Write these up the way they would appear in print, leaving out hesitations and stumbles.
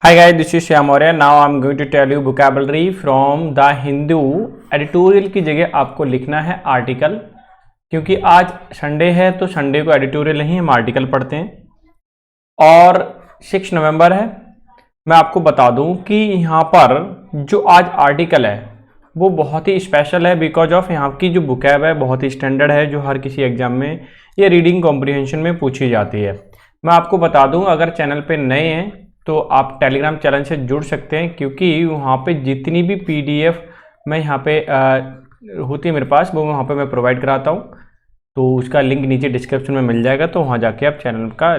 Hi guys, this is Shyam Maurya. Now I'm going to tell you vocabulary from the Hindu. Editorial की जगह आपको लिखना है article, क्योंकि आज संडे है तो संडे को एडिटोरियल नहीं हम आर्टिकल पढ़ते हैं। और 6 नवंबर है। मैं आपको बता दूं कि यहाँ पर जो आज आर्टिकल है वो बहुत ही स्पेशल है, बिकॉज ऑफ यहाँ की जो बुकैब है बहुत ही स्टैंडर्ड है, जो हर किसी एग्जाम में या रीडिंग कॉम्प्रिहेंशन में पूछी जाती है। मैं आपको बता दूं, अगर चैनल पे नए हैं तो आप टेलीग्राम चैनल से जुड़ सकते हैं, क्योंकि वहाँ पे जितनी भी पीडीएफ मैं यहाँ पे होती है मेरे पास, वो वहाँ पे मैं प्रोवाइड कराता हूँ। तो उसका लिंक नीचे डिस्क्रिप्शन में मिल जाएगा, तो वहाँ जाके आप चैनल का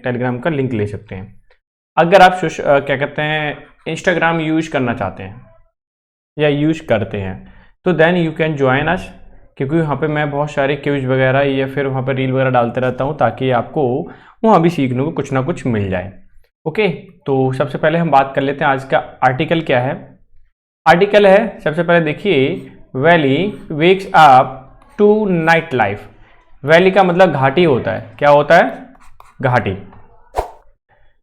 टेलीग्राम का लिंक ले सकते हैं। अगर आप क्या कहते हैं इंस्टाग्राम यूज करना चाहते हैं या यूज करते हैं तो then you can join us, क्योंकि वहाँ पे मैं बहुत सारे क्यूज वगैरह या फिर वहाँ पे रील वगैरह डालते रहता हूँ, ताकि आपको वहाँ भी सीखने को कुछ ना कुछ मिल जाए। ओके, तो सबसे पहले हम बात कर लेते हैं आज का आर्टिकल क्या है। आर्टिकल है, सबसे पहले देखिए, valley wakes up to night life. Valley का मतलब घाटी होता है, क्या होता है? घाटी।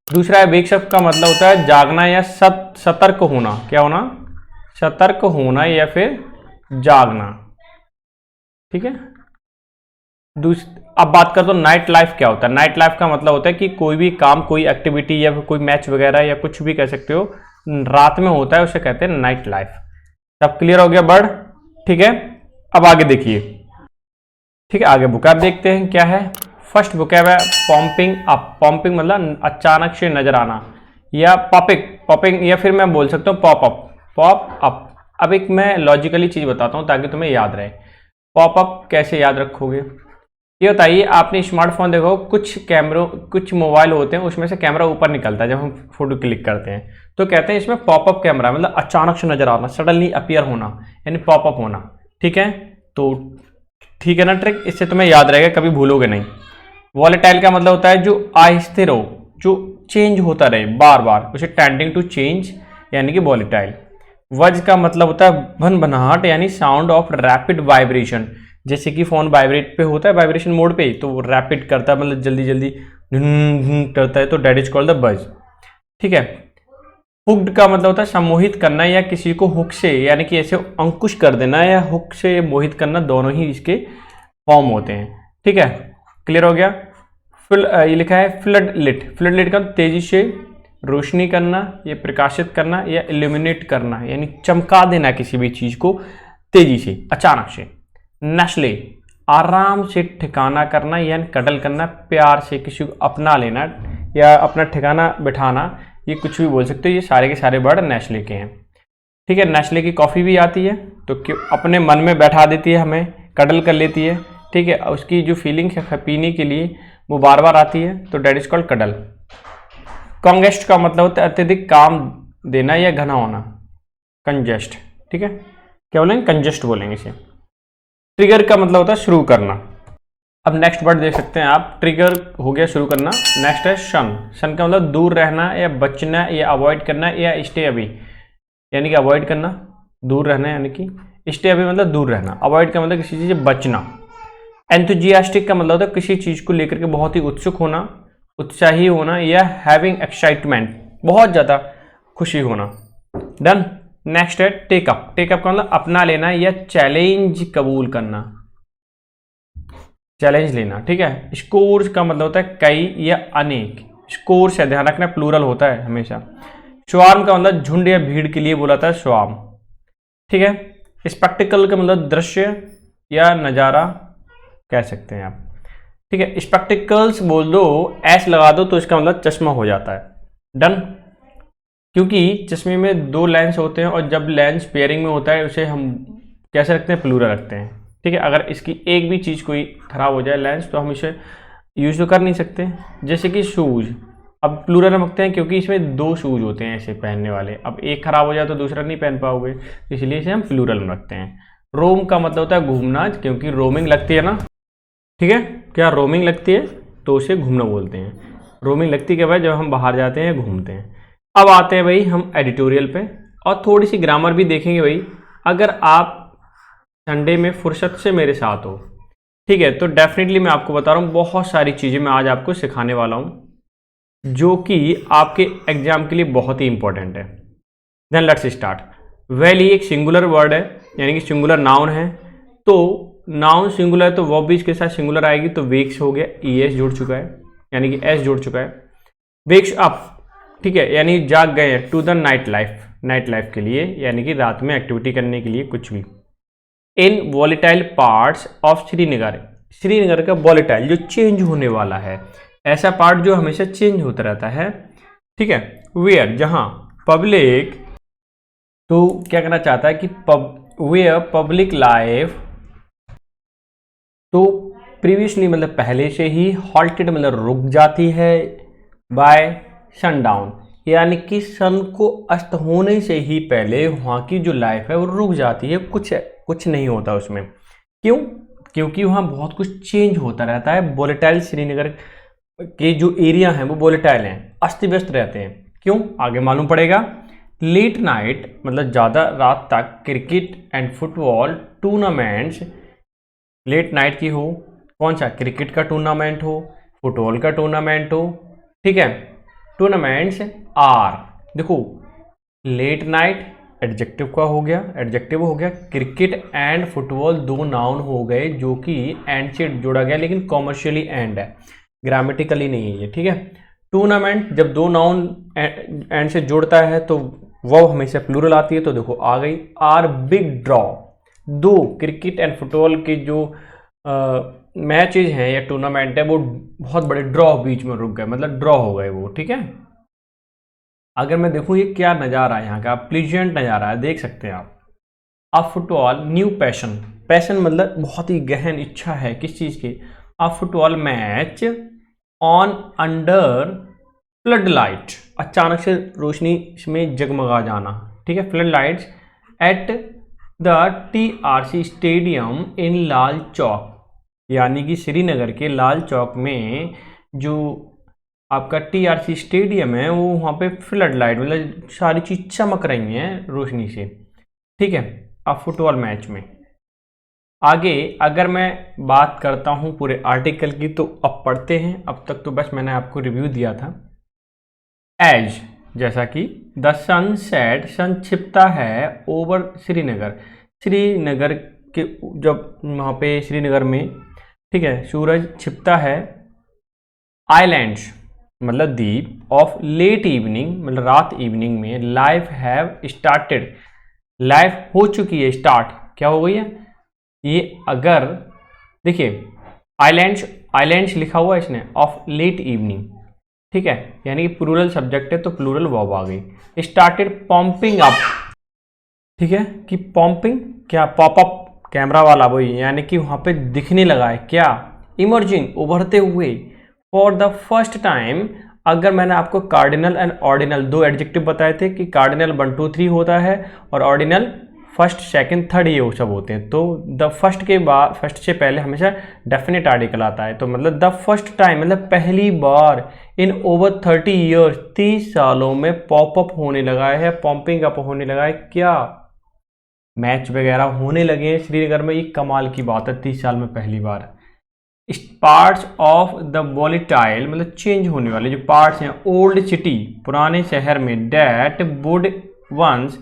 दूसरा है वेक्स अप का मतलब होता है जागना या सतर्क होना। क्या होना? सतर्क होना या फिर जागना। ठीक है। अब बात करते हो नाइट लाइफ क्या होता है। नाइट लाइफ का मतलब होता है कि कोई भी काम, कोई एक्टिविटी या फिर कोई मैच वगैरह या कुछ भी कह सकते हो, रात में होता है, उसे कहते हैं नाइट लाइफ। सब क्लियर हो गया वर्ड? ठीक है। अब आगे देखिए, ठीक है, आगे बुकैब देखते हैं क्या है। फर्स्ट बुकैब है पॉम्पिंग अप। पॉम्पिंग मतलब अचानक से नजर आना, या पॉपिंग या फिर मैं बोल सकता हूँ पॉप अप। Pop up. अब एक मैं लॉजिकली चीज बताता हूँ ताकि तुम्हें याद रहे। पॉप अप कैसे याद रखोगे, ये बताइए। आपने स्मार्टफोन देखो, कुछ मोबाइल होते हैं उसमें से कैमरा ऊपर निकलता है जब हम फोटो क्लिक करते हैं, तो कहते हैं इसमें पॉपअप कैमरा, मतलब अचानक से नजर आना, सडनली अपीयर होना, यानी पॉपअप होना। ठीक है, तो ठीक है ना ट्रिक, इससे तुम्हें याद रहेगा, कभी भूलोगे नहीं। वॉलेटाइल का मतलब होता है जो अस्थिर हो, जो चेंज होता रहे बार बार, उसे टेंडिंग टू चेंज यानी कि वॉलेटाइल। वज का मतलब होता है भनभनाहट, यानी साउंड ऑफ रैपिड वाइब्रेशन। जैसे कि फोन वाइब्रेट पे होता है, वाइब्रेशन मोड पे, तो वो रैपिड करता है, मतलब जल्दी जल्दी करता है, तो डेट इज कॉल्ड द बज। ठीक है। हुक्ड का मतलब होता है सम्मोहित करना या किसी को हुक से, यानी कि ऐसे अंकुश कर देना या हुक से मोहित करना, दोनों ही इसके फॉर्म होते हैं। ठीक है, क्लियर हो गया। ये लिखा है फ्लड लिट। फ्लड लिट का तेजी से रोशनी करना या प्रकाशित करना या इल्यूमिनेट करना, यानी चमका देना किसी भी चीज को तेजी से, अचानक से। नस्ले आराम से ठिकाना करना, यानी कटल करना, प्यार से किसी को अपना लेना या अपना ठिकाना बिठाना, ये कुछ भी बोल सकते हो। ये सारे के सारे वर्ड नेस्ले के हैं। ठीक है। नेस्ले की कॉफ़ी भी आती है, तो क्यों अपने मन में बैठा देती है, हमें कटल कर लेती है। ठीक है, उसकी जो फीलिंग है पीने के लिए वो बार बार आती है, तो डेट इज कॉल्ड कडल। कॉन्गेस्ट का मतलब होता है अत्यधिक काम देना या घना होना, कंजेस्ट। ठीक है, क्या बोलेंगे? कंजेस्ट बोलेंगे इसे। ट्रिगर का मतलब होता है शुरू करना। अब नेक्स्ट वर्ड देख सकते हैं आप, ट्रिगर हो गया शुरू करना। नेक्स्ट है शन। शन का मतलब दूर रहना या बचना या अवॉइड करना या स्टे अवे, यानी कि अवॉइड करना, दूर रहना, यानी कि स्टे अवे मतलब दूर रहना। अवॉइड का मतलब किसी चीज से बचना। एंथुजियास्टिक का मतलब होता है किसी चीज को लेकर के बहुत ही उत्सुक होना, उत्साही होना, या हैविंग एक्साइटमेंट, बहुत ज्यादा खुशी होना। डन। नेक्स्ट है टेकअप। टेकअप का मतलब अपना लेना या चैलेंज कबूल करना, चैलेंज लेना। ठीक है। स्कोर्स का मतलब होता है कई या अनेक। स्कोर से ध्यान रखना, प्लूरल होता है हमेशा। स्वार्म का मतलब झुंड या भीड़ के लिए बोला था स्वार्म। ठीक है। स्पेक्टिकल का मतलब दृश्य या नजारा कह सकते हैं आप। ठीक है। स्पेक्टिकल्स बोल दो, एस लगा दो, तो इसका मतलब चश्मा हो जाता है। डन। क्योंकि चश्मे में 2 लेंस होते हैं, और जब लेंस पेयरिंग में होता है उसे हम कैसे रखते हैं? प्लूरल रखते हैं। ठीक है। अगर इसकी एक भी चीज़ कोई खराब हो जाए लेंस, तो हम इसे यूज तो कर नहीं सकते। जैसे कि शूज, अब प्लूरल हम रखते हैं क्योंकि इसमें 2 शूज होते हैं ऐसे पहनने वाले। अब एक खराब हो जाए तो दूसरा नहीं पहन पाओगे, इसलिए इसे हम प्लूरल में रखते हैं। रोम का मतलब होता है घूमना, क्योंकि रोमिंग लगती है ना। ठीक है। क्या रोमिंग लगती है तो उसे घूमना बोलते हैं। रोमिंग लगती है भाई जब हम बाहर जाते हैं, घूमते हैं। अब आते हैं भाई हम एडिटोरियल पे, और थोड़ी सी ग्रामर भी देखेंगे भाई, अगर आप संडे में फुर्सत से मेरे साथ हो। ठीक है, तो डेफिनेटली मैं आपको बता रहा हूँ बहुत सारी चीज़ें मैं आज आपको सिखाने वाला हूँ। जो कि आपके एग्जाम के लिए बहुत ही इंपॉर्टेंट है। Then let's start. वैली एक सिंगुलर वर्ड है, यानी कि सिंगुलर नाउन है। तो नाउन सिंगुलर है तो वर्ब भी इसके साथ सिंगुलर आएगी, तो वेक्स हो गया, ईएस जुड़ चुका है, यानी कि एस जुड़ चुका है। वेक्स अप, ठीक है, यानी जाग गए हैं, to the night life, night life के लिए, यानी कि रात में एक्टिविटी करने के लिए कुछ भी। In volatile parts of Srinagar, Srinagar का वॉलेटाइल जो चेंज होने वाला है, ऐसा पार्ट जो हमेशा चेंज होता रहता है, ठीक है। वेयर, जहां पब्लिक, तो क्या कहना चाहता है कि वेयर पब्लिक लाइफ, तो प्रीवियसली मतलब पहले से ही, हॉल्टेड मतलब रुक जाती है, बाय सनडाउन, यानी कि सन को अस्त होने से ही पहले वहाँ की जो लाइफ है वो रुक जाती है, कुछ नहीं होता उसमें। क्यों? क्योंकि वहाँ बहुत कुछ चेंज होता रहता है। वोलेटाइल श्रीनगर के जो एरिया हैं वो वोलेटाइल हैं, अस्त व्यस्त रहते हैं। क्यों? आगे मालूम पड़ेगा। लेट नाइट मतलब ज़्यादा रात तक cricket and football tournaments, late night की हो, कौन सा, क्रिकेट का टूर्नामेंट हो, फुटबॉल का टूर्नामेंट हो, ठीक है, टूर्नामेंट्स आर, देखो लेट नाइट एडजेक्टिव का हो गया, एडजेक्टिव हो गया, क्रिकेट एंड फुटबॉल दो नाउन हो गए जो कि एंड से जोड़ा गया, लेकिन कॉमर्शियली एंड है, ग्रामेटिकली नहीं है ये, ठीक है। टूर्नामेंट जब दो नाउन एंड से जुड़ता है तो वो हमेशा प्लूरल आती है, तो देखो आ गई। आर बिग ड्रॉ, दो क्रिकेट एंड फुटबॉल के जो मैचेज हैं या टूर्नामेंट है वो बहुत बड़े ड्रॉ बीच में रुक गए, मतलब ड्रॉ हो गए वो, ठीक है। अगर मैं देखूं ये क्या नज़ारा है यहाँ का, प्लीजेंट नज़ारा है, देख सकते हैं आप। A football new passion, passion मतलब बहुत ही गहन इच्छा है किस चीज़ की। A football match on under flood light, अचानक से रोशनी में जगमगा जाना, ठीक है, flood lights at the TRC stadium in Lal Chowk, यानी कि श्रीनगर के लाल चौक में जो आपका TRC स्टेडियम है वो वहाँ पे फ्लड लाइट मतलब सारी चीज़ चमक रही हैं रोशनी से, ठीक है, अब फुटबॉल मैच में। आगे अगर मैं बात करता हूँ पूरे आर्टिकल की तो अब पढ़ते हैं, अब तक तो बस मैंने आपको रिव्यू दिया था। एज, जैसा कि द सन सेट, सन छिपता है ओवर श्रीनगर, श्रीनगर के जब वहाँ पे श्रीनगर में, ठीक है, सूरज छिपता है। आइलैंड्स मतलब द्वीप, ऑफ लेट इवनिंग मतलब रात इवनिंग में, लाइफ हैव स्टार्टेड, लाइफ हो चुकी है, स्टार्ट क्या हो गई है ये। अगर देखिए आइलैंड्स, आइलैंड्स लिखा हुआ है इसने, ऑफ लेट इवनिंग, ठीक है, यानी कि प्लूरल सब्जेक्ट है तो प्लूरल वर्ब आ गई। स्टार्टेड पॉम्पिंग अप, ठीक है, कि पॉम्पिंग क्या, पॉपअप कैमरा वाला वही, यानी कि वहां पे दिखने लगा है क्या, इमर्जिंग उभरते हुए, फॉर द फर्स्ट टाइम। अगर मैंने आपको कार्डिनल एंड ऑर्डिनल दो एडजेक्टिव बताए थे कि कार्डिनल 1 2 3 होता है और ऑर्डिनल फर्स्ट सेकंड थर्ड ये सब होते हैं, तो द फर्स्ट के बाद, फर्स्ट से पहले हमेशा डेफिनेट आर्टिकल आता है, तो मतलब द फर्स्ट टाइम मतलब पहली बार इन ओवर 30 ईयर्स, 30 सालों में पॉपअप होने लगा है, पॉम्पिंग अप होने लगा है क्या, मैच वगैरह होने लगे हैं श्रीनगर में। ये कमाल की बात है, 30 साल में पहली बार। पार्ट्स ऑफ द वॉलेटाइल मतलब चेंज होने वाले जो पार्ट्स हैं, ओल्ड सिटी पुराने शहर में, that would once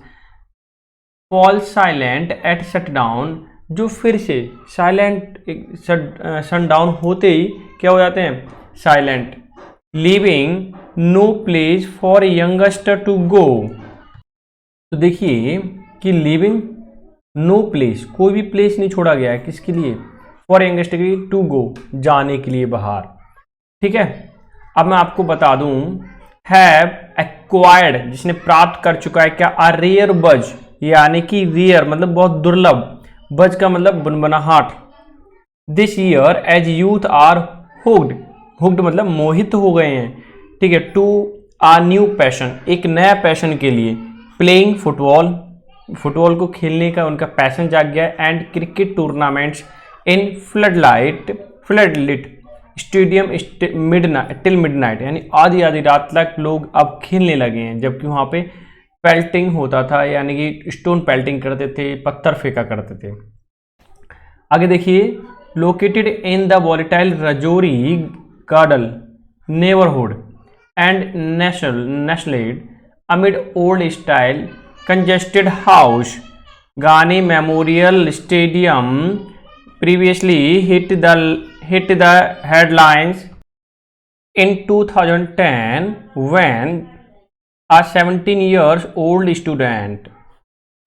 fall silent at shutdown, जो फिर से साइलेंट, सनडाउन होते ही क्या हो जाते हैं, silent. Leaving no place for youngster to go, तो देखिए कि लिविंग नो प्लेस, कोई भी प्लेस नहीं छोड़ा गया है किसके लिए, फॉर यंगस्टर के टू गो, जाने के लिए बाहर, ठीक है। अब मैं आपको बता दूं, हैव एक्वायर्ड जिसने प्राप्त कर चुका है क्या, अ रेयर बज, यानी कि रेयर मतलब बहुत दुर्लभ, बज का मतलब बुनबनाहट। This year as youth are hooked, hooked मतलब मोहित हो गए हैं, ठीक है, टू आ न्यू पैशन, एक नया पैशन के लिए, प्लेइंग फुटबॉल, फुटबॉल को खेलने का उनका पैशन जाग गया, and cricket tournaments in floodlit stadium till midnight, यानी आधी आधी रात तक लोग अब खेलने लगे हैं, जबकि वहाँ पे पेल्टिंग होता था, यानी कि स्टोन पेल्टिंग करते थे, पत्थर फेंका करते थे। आगे देखिए, located in the volatile Rajouri garden neighbourhood, and nestled amid old style congested house. Ghani Memorial Stadium previously hit the headlines in 2010 when a 17 years old student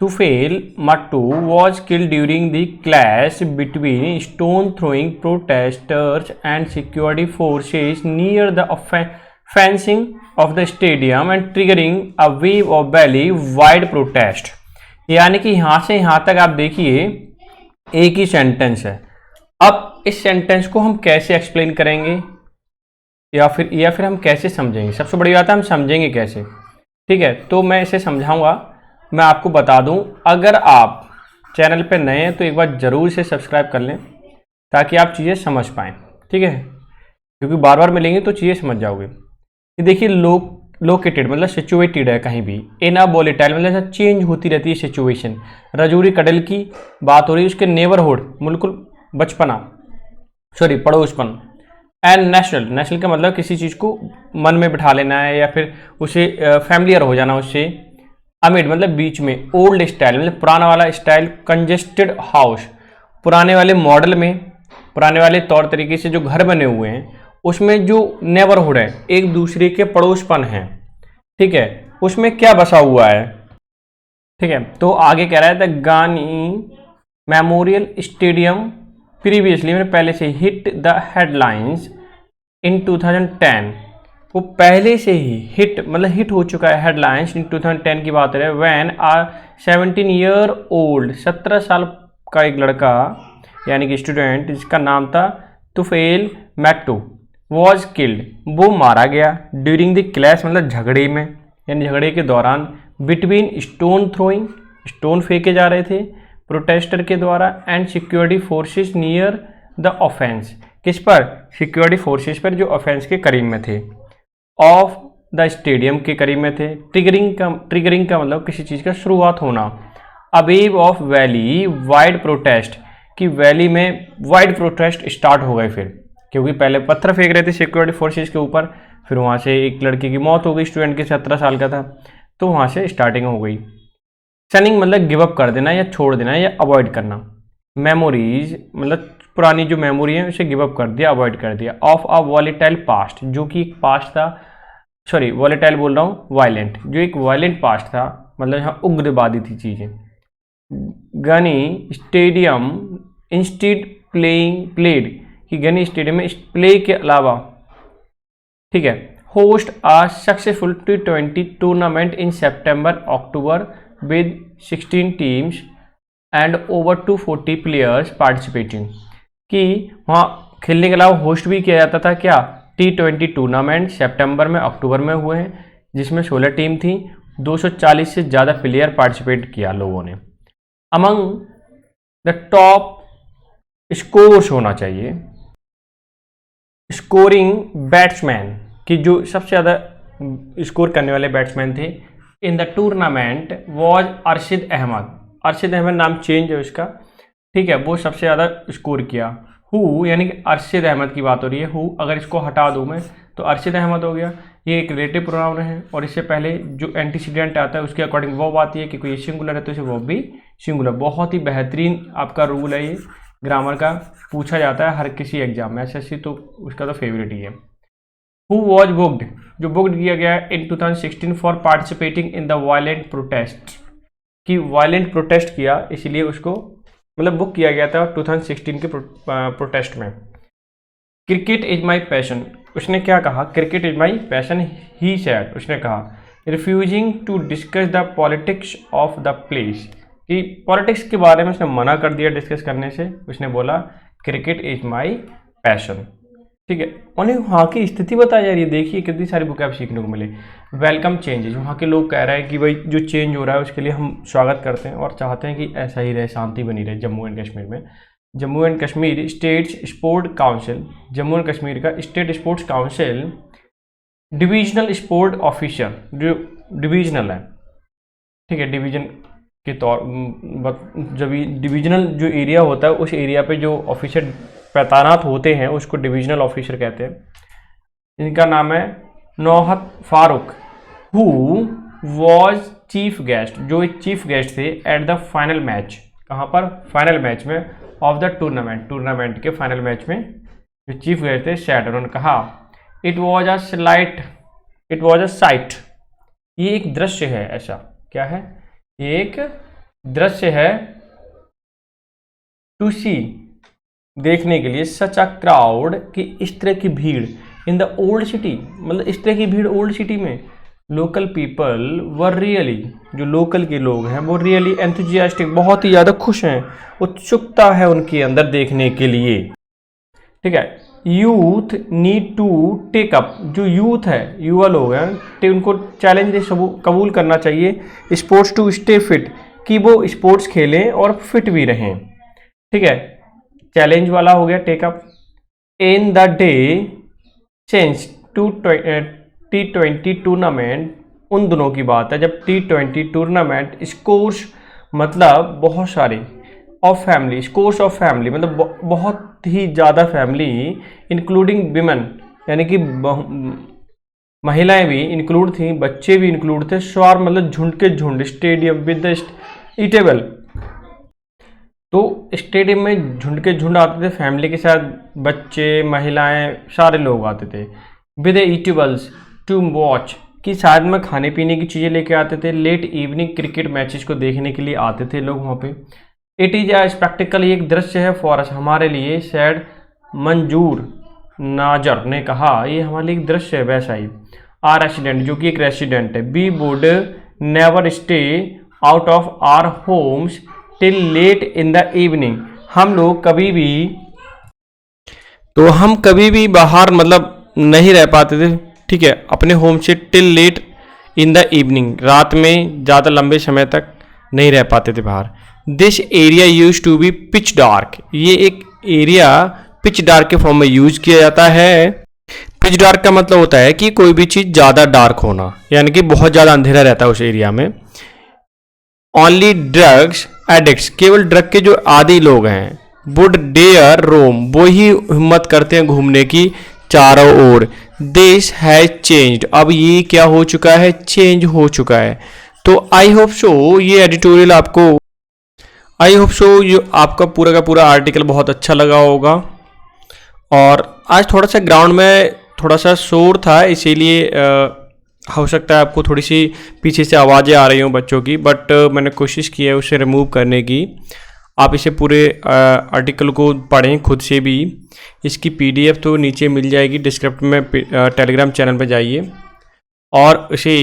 Tufail Mattu was killed during the clash between stone-throwing protesters and security forces near the fencing of the stadium and triggering a wave of valley-wide protest. यानी कि यहाँ से यहाँ तक आप देखिए एक ही sentence है। अब इस सेंटेंस को हम कैसे एक्सप्लेन करेंगे या फिर हम कैसे समझेंगे? सबसे बड़ी बात है हम समझेंगे कैसे, ठीक है? तो मैं इसे समझाऊंगा। मैं आपको बता दूं, अगर आप चैनल पे नए हैं तो एक बार ज़रूर इसे सब्सक्राइब कर लें ताकि आप चीज़ें समझ पाएँ, ठीक है? क्योंकि बार बार मिलेंगे तो चीज़ें समझ जाओगे। ये देखिए लोकेटेड मतलब सिचुएटेड है कहीं भी, इन अ वोलेटाइल मतलब चेंज होती रहती है सिचुएशन। रजौरी कडल की बात हो रही है, उसके नेबरहुड बिल्कुल पड़ोसपन। एंड नेशनल का मतलब किसी चीज़ को मन में बिठा लेना है या फिर उसे फैमिलियर हो जाना उससे। अमिड मतलब बीच में, ओल्ड स्टाइल मतलब पुराना वाला स्टाइल, कंजेस्टेड हाउस पुराने वाले मॉडल में, पुराने वाले तौर तरीके से जो घर बने हुए हैं उसमें जो नेबरहुड है एक दूसरे के पड़ोसपन है, ठीक है, उसमें क्या बसा हुआ है, ठीक है। तो आगे कह रहा है द गानी मेमोरियल स्टेडियम प्रीवियसली मैंने पहले से हिट द हेडलाइंस इन 2010, वो पहले से ही हिट हो चुका है हेडलाइंस इन 2010 की बात है। व्हेन आ 17 ईयर ओल्ड 17 साल का एक लड़का यानी कि स्टूडेंट जिसका नाम था तुफेल मैट्टू वॉज किल्ड, वो मारा गया ड्यूरिंग द क्लैश मतलब झगड़े में, यानी झगड़े के दौरान, बिटवीन स्टोन थ्रोइंग स्टोन फेंके जा रहे थे प्रोटेस्टर के द्वारा, and security forces near the offence, किस पर? सिक्योरिटी फोर्सेस पर जो ऑफेंस के करीब में थे, ऑफ द स्टेडियम के करीब में थे। ट्रिगरिंग का मतलब किसी चीज़ का शुरुआत होना। A wave of valley wide protest, कि वैली में वाइड प्रोटेस्ट स्टार्ट हो गए फिर, क्योंकि पहले पत्थर फेंक रहे थे सिक्योरिटी फोर्सेस के ऊपर, फिर वहाँ से एक लड़के की मौत हो गई, स्टूडेंट के 17 साल का था, तो वहाँ से स्टार्टिंग हो गई। सनिंग मतलब गिव अप कर देना या छोड़ देना या अवॉइड करना। मेमोरीज मतलब पुरानी जो मेमोरी है उसे गिव अप कर दिया, अवॉइड कर दिया। ऑफ अ वॉलेटाइल पास्ट, जो कि एक पास्ट था, सॉरी वॉलेटाइल बोल रहा हूँ, वायलेंट, जो एक वायलेंट पास्ट था, मतलब यहाँ उग्रवादी थी चीज़ें। गनी स्टेडियम इंस्टीड प्लेड, कि गनी स्टेडियम में प्ले के अलावा, ठीक है, host a successful T20 tournament in September October with 16 teams and over 240 players participating, कि वहाँ खेलने के अलावा होस्ट भी किया जाता था क्या? T20 टूर्नामेंट सितंबर में अक्टूबर में हुए हैं जिसमें 16 टीम थी, 240 से ज़्यादा प्लेयर पार्टिसिपेट किया लोगों ने। अमंग द टॉप स्कोर्स होना चाहिए, स्कोरिंग बैट्समैन, कि जो सबसे ज़्यादा स्कोर करने वाले बैट्समैन थे in the tournament was Arshad Ahmed. Arshad Ahmed नाम चेंज है उसका, ठीक है, वो सबसे ज़्यादा स्कोर किया। हु यानी कि अरशद अहमद की बात हो रही है, हु अगर इसको हटा दूँ मैं तो अरशद अहमद हो गया, ये एक रिलेटिव प्रोनाउन है, और इससे पहले जो एंटीसीडेंट आता है उसके अकॉर्डिंग वो आती है कि कोई सिंगुलर है तो इसे वो भी सिंगुलर। बहुत ही बेहतरीन आपका रूल है ये, ग्रामर का पूछा जाता है हर किसी एग्जाम में, एसएससी तो उसका तो फेवरेट ही है। हु वॉज बुक्ड, जो बुक्ड किया गया इन 2016 for participating in the violent protest, कि वायलेंट प्रोटेस्ट किया इसलिए उसको मतलब बुक किया गया था 2016 के प्रोटेस्ट में। क्रिकेट इज माई पैशन, उसने क्या कहा? Cricket is my passion he said, उसने कहा। Refusing to discuss the politics of the place, कि पॉलिटिक्स के बारे में उसने मना कर दिया डिस्कस करने से, उसने बोला क्रिकेट इज माई पैशन, ठीक है। उन्हें वहाँ की स्थिति बताई जा रही है, देखिए कितनी सारी बुक आप सीखने को मिले। वेलकम चेंजेस, वहाँ के लोग कह रहे हैं कि भाई जो चेंज हो रहा है उसके लिए हम स्वागत करते हैं और चाहते हैं कि ऐसा ही रहे, शांति बनी रहे जम्मू एंड कश्मीर में। Jammu and Kashmir states sport council, Jammu and Kashmir का state sports council divisional sport officer, जो डिविजनल है, ठीक है, डिवीजन के तौर जब डिविजनल जो एरिया होता है उस एरिया पे जो ऑफिसर तैनात होते हैं उसको डिविजनल ऑफिसर कहते हैं। इनका नाम है Nauhat Farooq, who was chief guest, जो एक चीफ गेस्ट थे एट द फाइनल मैच, कहाँ पर, फाइनल मैच में, ऑफ द टूर्नामेंट, टूर्नामेंट के फाइनल मैच में जो चीफ गेस्ट थे सैड, उन्होंने कहा इट वॉज अ साइट, ये एक दृश्य है, ऐसा क्या है, एक दृश्य है, टू सी, देखने के लिए, सच अ क्राउड, कि इस तरह की भीड़, इन द ओल्ड सिटी, मतलब इस तरह की भीड़ ओल्ड सिटी में, लोकल पीपल वर रियली, जो लोकल के लोग हैं वो रियली एंथुजियास्टिक, बहुत ही ज़्यादा खुश हैं, उत्सुकता है उनके अंदर देखने के लिए, ठीक है। Youth need to take up, जो यूथ है, युवा लोग हैं, उनको चैलेंज कबूल करना चाहिए, स्पोर्ट्स टू स्टे फिट, कि वो स्पोर्ट्स खेलें और फिट भी रहें, ठीक है। चैलेंज वाला हो गया take up. In the day change to T20 tournament, उन दिनों की बात है जब T20 टूर्नामेंट स्कोर्स, मतलब बहुत सारे, of family, scores of family मतलब बहुत ही ज़्यादा फैमिली, इंक्लूडिंग विमेन, यानी कि महिलाएं भी इंक्लूड थी, बच्चे भी इंक्लूड थे, स्वार मतलब झुंड के झुंड, स्टेडियम विद द ईटेबल, तो स्टेडियम में झुंड के झुंड आते थे, फैमिली के साथ, बच्चे, महिलाएं, सारे लोग आते थे, विद ईटेबल्स टू वॉच, कि साथ में खाने पीने की चीज़ें लेके आते थे, लेट इवनिंग क्रिकेट मैचेस को देखने के लिए आते थे लोग वहाँ पे। इट इज़ अ स्पेक्टिकल, एक दृश्य है फॉर अस, हमारे लिए, सैड मंजूर नाजर ने कहा, ये हमारे लिए एक दृश्य है, वैसा ही। आर रेसिडेंट, जो कि एक रेसिडेंट है, we would never stay out of our homes till late in the evening, हम लोग कभी भी, तो हम कभी भी बाहर मतलब नहीं रह पाते थे, ठीक है, अपने होम से till late in the evening, रात में ज़्यादा लंबे समय तक नहीं रह पाते थे बाहर। This area use to be pitch dark, ये एक एरिया पिच डार्क के फॉर्म में यूज किया जाता है। पिच डार्क का मतलब होता है कि कोई भी चीज़ ज़्यादा डार्क होना, यानी कि बहुत ज़्यादा अंधेरा रहता है उस एरिया में। ओनली ड्रग्स एडिक्ट्स, केवल ड्रग के जो आदी लोग हैं, वुड डेयर रोम, वो ही हिम्मत करते हैं घूमने की चारों ओर। दिस हैज चेंज्ड, अब ये क्या हो चुका है, चेंज हो चुका है। तो आई होप सो ये एडिटोरियल आपको, आई होप सो ये आपका पूरा का पूरा आर्टिकल बहुत अच्छा लगा होगा। और आज थोड़ा सा ग्राउंड में थोड़ा सा शोर था, इसीलिए हो सकता है आपको थोड़ी सी पीछे से आवाज़ें आ रही हों बच्चों की, बट मैंने कोशिश की है उसे रिमूव करने की। आप इसे पूरे आर्टिकल को पढ़ें खुद से भी, इसकी PDF तो नीचे मिल जाएगी डिस्क्रिप्शन में, टेलीग्राम चैनल पर जाइए, और इसे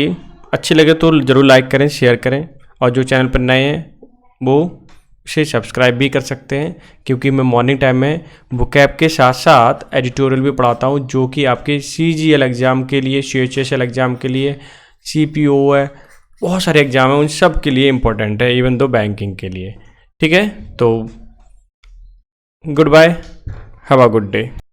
अच्छे लगे तो ज़रूर लाइक करें, शेयर करें, और जो चैनल पर नए हैं वो इसे सब्सक्राइब भी कर सकते हैं, क्योंकि मैं मॉर्निंग टाइम में वोकैब के साथ साथ एडिटोरियल भी पढ़ाता हूँ, जो कि आपके CGL एग्ज़ाम के लिए, CHSL एग्ज़ाम के लिए, CPO है, बहुत सारे एग्ज़ाम हैं, उन सब के लिए इम्पोर्टेंट है, इवन दो बैंकिंग के लिए, ठीक है। तो good bye, have a good day.